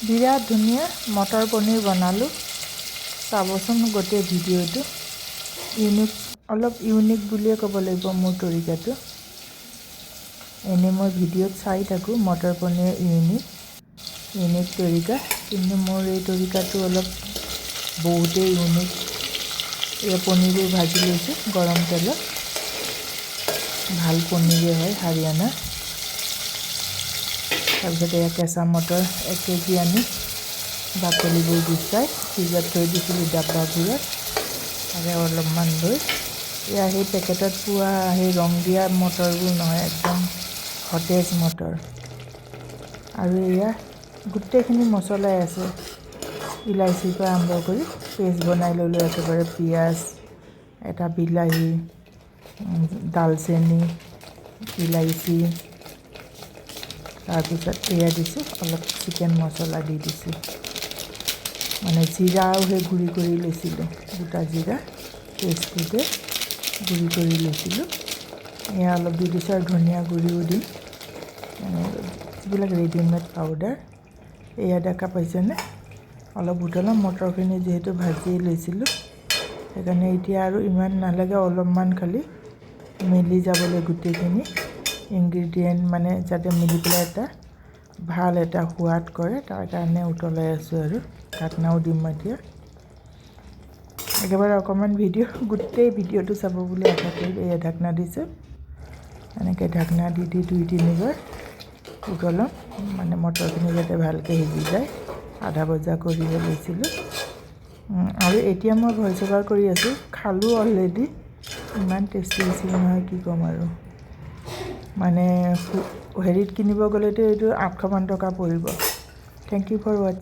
বিৰাট ধুনীয়া মটৰ পনীৰ বনালোঁ। চাবচোন গোটেই ভিডিঅ'টো। অলপ ইউনিক বুলিয়ে ক'ব লাগিব মোৰ তৰিকাটো। এনেই মই ভিডিঅ'ত চাই থাকোঁ মটৰ পনীৰ ইউনিক তৰিকা, কিন্তু মোৰ এই তৰিকাটো অলপ বহুতেই ইউনিক। এয়া পনীৰবোৰ ভাজি লৈছোঁ গৰম তেলত। ভাল পনীৰে হয় হাৰিয়ানা। তাৰপিছত এয়া কেঁচা মটৰ 1 কেজি আনি বাকলিবোৰ গুচাই ফ্ৰিজত থৈ দিছিলোঁ ডাব্বাবোৰত। তাৰে অলপমান লৈ এয়া সেই পেকেটত পোৱা সেই ৰং দিয়া মটৰবোৰ নহয়, একদম সতেজ মটৰ। আৰু এয়া গোটেইখিনি মছলাই আছে, ইলাইচিৰ পৰা আৰম্ভ কৰি পেষ্ট বনাই ল'লোঁ একেবাৰে। পিঁয়াজ, এটা বিলাহী, দালচেনি, ইলাইচি, তাৰপিছত এয়া দিছোঁ অলপ চিকেন মছলা দি দিছোঁ। মানে জিৰাও সেই গুড়ি কৰি লৈছিলোঁ, গোটা জিৰা পেষ্টটোতে গুড়ি কৰি লৈছিলোঁ। এয়া অলপ দি দিছোঁ আৰু ধনিয়া গুড়িও দিম, যিবিলাক ৰেডিমেড পাউডাৰ। এয়া দেখা পাইছেনে? অলপ উতলা মটৰখিনি যিহেতু ভাজি লৈছিলোঁ, সেইকাৰণে এতিয়া আৰু ইমান নালাগে, অলপমান খালি মিলি যাবলৈ গোটেইখিনি ইনগ্ৰিডিয়েণ্ট, মানে যাতে মিলি পেলাই এটা ভাল এটা সোৱাদ কৰে, তাৰ কাৰণে উতলাই আছোঁ। আৰু ঢাকনাও দিম এতিয়া। একেবাৰে অকণমান গোটেই ভিডিঅ'টো চাব বুলি আশা কৰি এয়া ঢাকনা দিছোঁ। এনেকৈ ঢাকনা দি 2-3 বাৰ উতলাম, মানে মটৰখিনি যাতে ভালকৈ সিজি যায়। আধা ভজা কৰিহে লৈছিলোঁ। আৰু এতিয়া মই ভইচ অভাৰ কৰি আছোঁ, খালোঁ অলৰেডি। ইমান টেষ্টি হৈছিল নহয়, কি ক'ম আৰু। মানে হেৰিত কিনিব গ'লেতো এইটো 800মান টকা পৰিব। থেংক ইউ ফৰ ৱাচিং।